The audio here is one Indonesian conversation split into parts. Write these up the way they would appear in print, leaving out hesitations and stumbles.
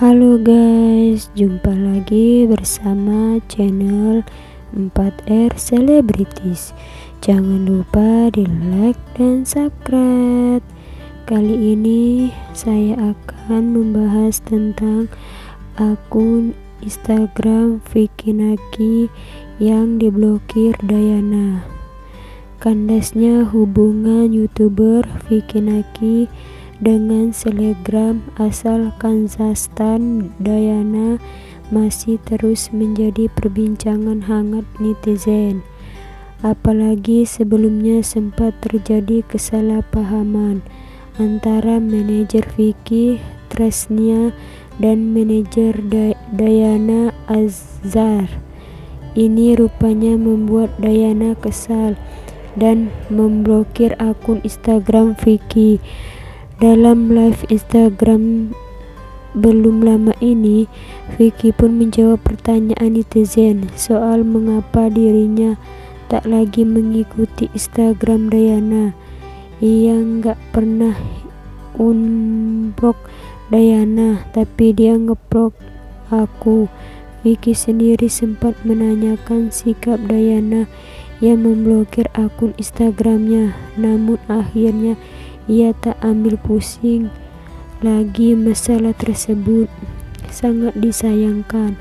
Halo guys, jumpa lagi bersama channel 4R Celebrities. Jangan lupa di like dan subscribe. Kali ini saya akan membahas tentang akun Instagram Vicky Naki yang diblokir Dayana. Kandasnya hubungan YouTuber Vicky Naki dengan selebgram asal Kazakhstan Dayana masih terus menjadi perbincangan hangat netizen. Apalagi sebelumnya sempat terjadi kesalahpahaman antara manajer Vicky, Tresnia, dan manajer Dayana Azhar. Ini rupanya membuat Dayana kesal dan memblokir akun Instagram Vicky. Dalam live Instagram belum lama ini, Vicky pun menjawab pertanyaan netizen soal mengapa dirinya tak lagi mengikuti Instagram Dayana. Ia nggak pernah unblock Dayana, tapi dia ngeblok aku. Vicky sendiri sempat menanyakan sikap Dayana yang memblokir akun Instagramnya, namun akhirnya ia tak ambil pusing lagi masalah tersebut. Sangat disayangkan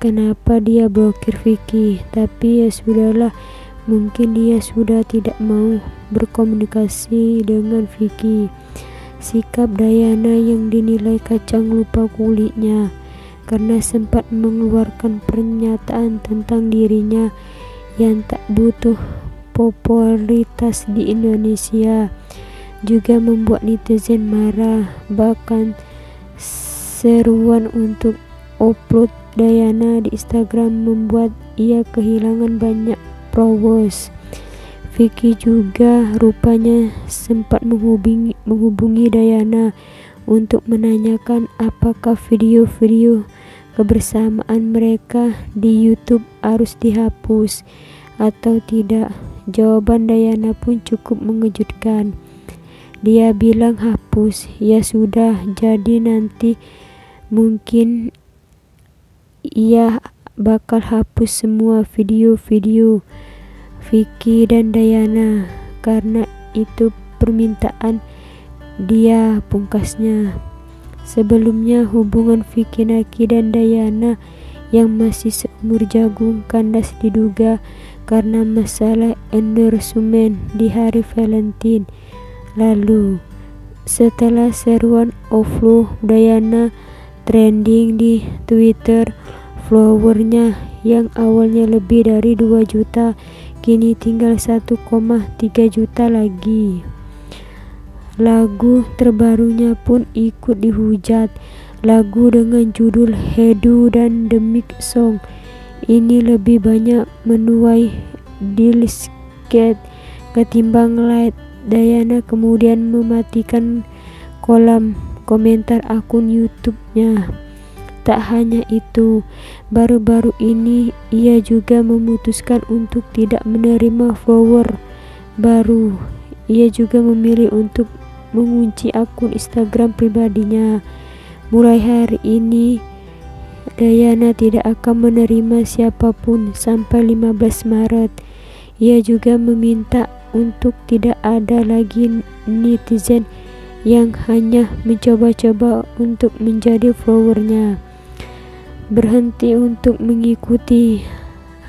kenapa dia blokir Vicky, tapi ya sudahlah, mungkin dia sudah tidak mau berkomunikasi dengan Vicky. Sikap Dayana yang dinilai kacang lupa kulitnya karena sempat mengeluarkan pernyataan tentang dirinya yang tak butuh popularitas di Indonesia juga membuat netizen marah. Bahkan seruan untuk upload Dayana di Instagram membuat ia kehilangan banyak followers. Vicky juga rupanya sempat menghubungi Dayana untuk menanyakan apakah video-video kebersamaan mereka di YouTube harus dihapus atau tidak. Jawaban Dayana pun cukup mengejutkan. Dia bilang hapus. Ya sudah, jadi nanti mungkin ia bakal hapus semua video-video Vicky dan Dayana karena itu permintaan dia, pungkasnya. Sebelumnya hubungan Vicky Naki dan Dayana yang masih seumur jagung kandas diduga karena masalah endorsement di hari Valentine lalu. Setelah seruan offload Dayana trending di Twitter, followernya yang awalnya lebih dari 2 juta kini tinggal 1,3 juta lagi. Lagu terbarunya pun ikut dihujat. Lagu dengan judul Hedu dan The Mix Song ini lebih banyak menuai dislikes ketimbang like. Dayana kemudian mematikan kolom komentar akun YouTube-nya. Tak hanya itu, baru-baru ini ia juga memutuskan untuk tidak menerima follower baru. Ia juga memilih untuk mengunci akun Instagram pribadinya. Mulai hari ini Dayana tidak akan menerima siapapun sampai 15 Maret. Ia juga meminta untuk tidak ada lagi netizen yang hanya mencoba-coba untuk menjadi followernya. Berhenti untuk mengikuti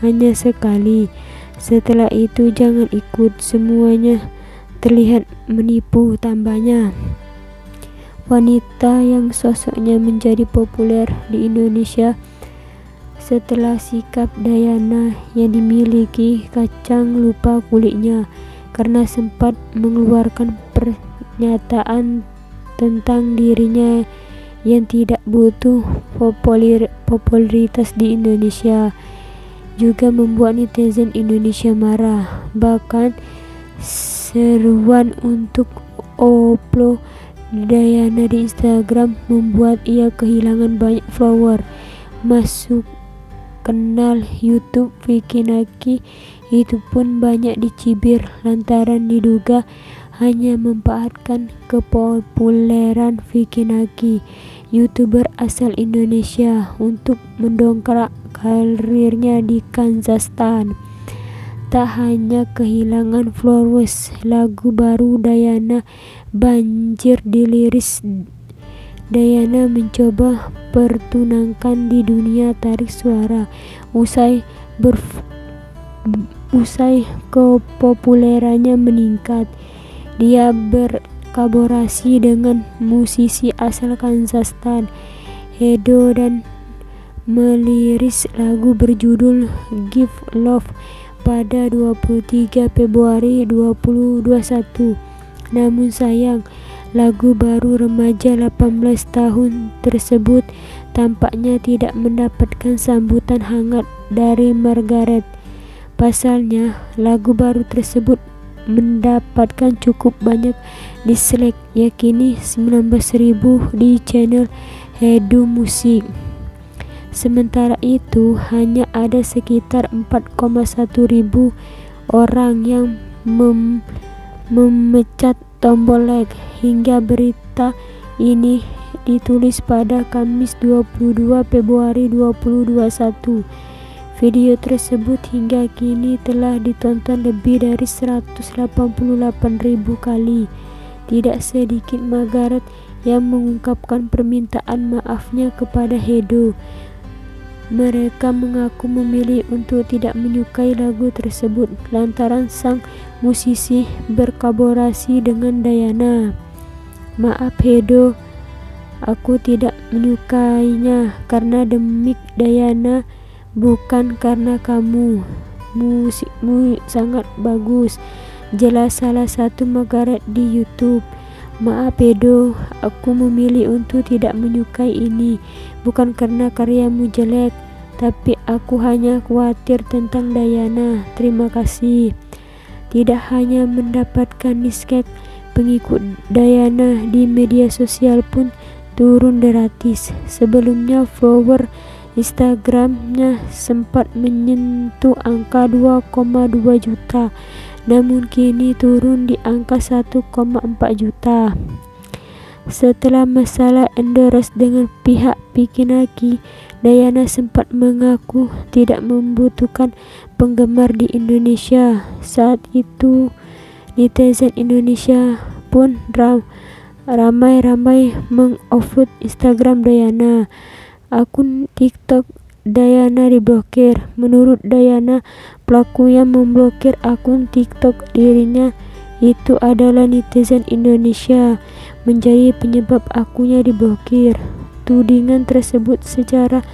hanya sekali. Setelah itu jangan ikut semuanya, terlihat menipu, tambahnya. Wanita yang sosoknya menjadi populer di Indonesia setelah sikap Dayana yang dimiliki kacang lupa kulitnya karena sempat mengeluarkan pernyataan tentang dirinya yang tidak butuh popularitas di Indonesia juga membuat netizen Indonesia marah. Bahkan seruan untuk upload Dayana di Instagram membuat ia kehilangan banyak follower. Masuk kanal YouTube Vicky Naki itu pun banyak dicibir lantaran diduga hanya memanfaatkan kepopuleran Vicky Naki YouTuber asal Indonesia untuk mendongkrak karirnya di Kazakhstan. Tak hanya kehilangan followers, lagu baru Dayana banjir diliris. Dayana mencoba pertunangan di dunia tarik suara usai kepopulerannya meningkat. Dia berkolaborasi dengan musisi asal Kazakhstan, Hedo, dan meliris lagu berjudul Give Love pada 23 Februari 2021. Namun sayang, lagu baru remaja 18 tahun tersebut tampaknya tidak mendapatkan sambutan hangat dari Margaret. Pasalnya, lagu baru tersebut mendapatkan cukup banyak dislike, yakni 19.000 di channel Hedo Musik. Sementara itu, hanya ada sekitar 4,1 orang yang memencet tombol like hingga berita ini ditulis pada Kamis 22 Februari 2021. Video tersebut hingga kini telah ditonton lebih dari 188.000 kali. Tidak sedikit Margaret yang mengungkapkan permintaan maafnya kepada Hedo. Mereka mengaku memilih untuk tidak menyukai lagu tersebut lantaran sang musisi berkolaborasi dengan Dayana. Maaf Hedo, aku tidak menyukainya karena demi Dayana, bukan karena kamu. Musikmu sangat bagus, jelas salah satu Margaret di YouTube. Maaf Hedo, aku memilih untuk tidak menyukai ini, bukan karena karyamu jelek, tapi aku hanya khawatir tentang Dayana. Terima kasih. Tidak hanya mendapatkan dislike, pengikut Dayana di media sosial pun turun drastis. Sebelumnya follower Instagramnya sempat menyentuh angka 2,2 juta. Namun kini turun di angka 1,4 juta. Setelah masalah endorse dengan pihak Pinky, Dayana sempat mengaku tidak membutuhkan penggemar di Indonesia. Saat itu, netizen Indonesia pun ramai-ramai mengupload Instagram Dayana. Akun TikTok Dayana diblokir. Menurut Dayana, pelaku yang memblokir akun TikTok dirinya itu adalah netizen Indonesia menjadi penyebab akunnya diblokir. Tudingan tersebut secara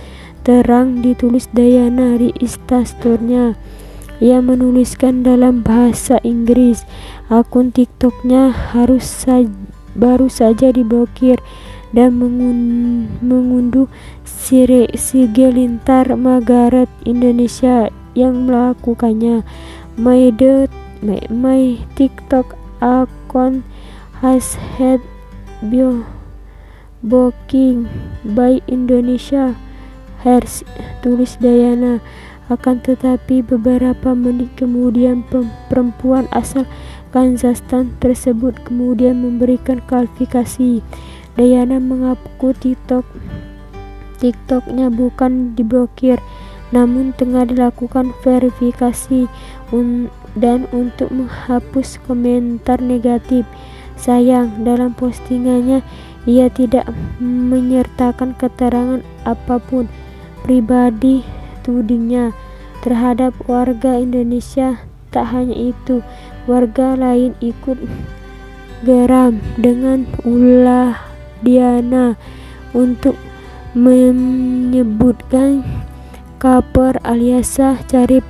terang ditulis Dayana di Instastory-nya. Ia menuliskan dalam bahasa Inggris, akun TikToknya baru saja diblokir dan mengunduh segelintir Margaret Indonesia yang melakukannya. My TikTok account has had blocking by Indonesia, harus tulis Dayana. Akan tetapi beberapa menit kemudian perempuan asal Kazakhstan tersebut kemudian memberikan klarifikasi. Dayana mengaku TikToknya bukan diblokir, namun tengah dilakukan verifikasi dan untuk menghapus komentar negatif. Sayang, dalam postingannya ia tidak menyertakan keterangan apapun pribadi tudingnya terhadap warga Indonesia. Tak hanya itu, warga lain ikut geram dengan ulah Dayana untuk menyebutkan caper alias cari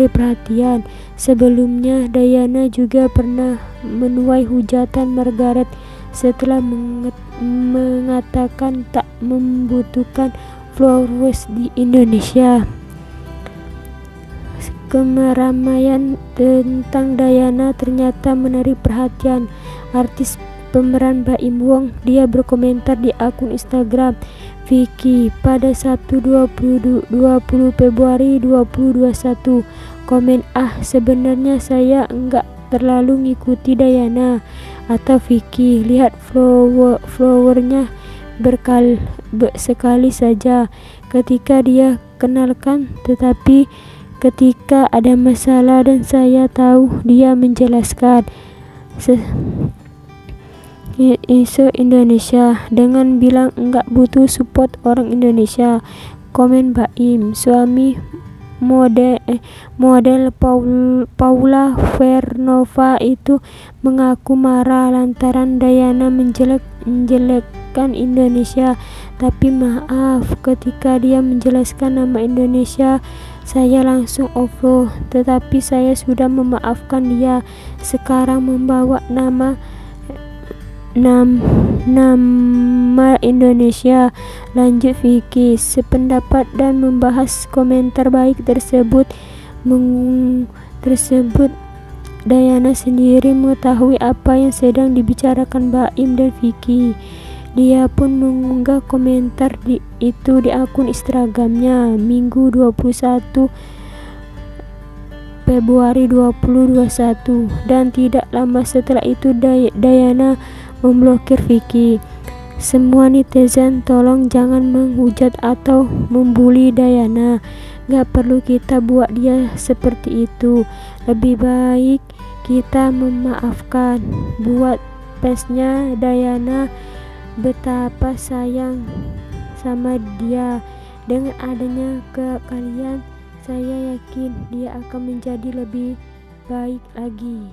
perhatian. Sebelumnya Dayana juga pernah menuai hujatan Margaret setelah mengatakan tak membutuhkan followers di Indonesia. Keramaian tentang Dayana ternyata menarik perhatian artis pemeran Baim Wong. Dia berkomentar di akun Instagram Vicky pada Sabtu 20 Februari 2021. Komen, sebenarnya saya enggak terlalu ngikuti Dayana atau Vicky. Lihat followernya sekali saja ketika dia kenalkan, tetapi ketika ada masalah dan saya tahu dia menjelaskan isu Indonesia dengan bilang enggak butuh support orang Indonesia. Komen Baim, suami model Paula Vernova itu mengaku marah lantaran Dayana menjelekkan Indonesia. Tapi maaf, ketika dia menjelaskan nama Indonesia, saya langsung offload. Tetapi saya sudah memaafkan dia. Sekarang membawa nama Indonesia. Lanjut Vicky, sependapat dan membahas komentar baik tersebut. Dayana sendiri mengetahui apa yang sedang dibicarakan Baim dan Vicky. Dia pun mengunggah komentar itu di akun Instagramnya Minggu 21 Februari 2021, dan tidak lama setelah itu Dayana memblokir Vicky. Semua netizen tolong jangan menghujat atau membuli Dayana. Gak perlu kita buat dia seperti itu. Lebih baik kita memaafkan. Buat pesnya Dayana betapa sayang sama dia. Dengan adanya ke kalian, saya yakin dia akan menjadi lebih baik lagi.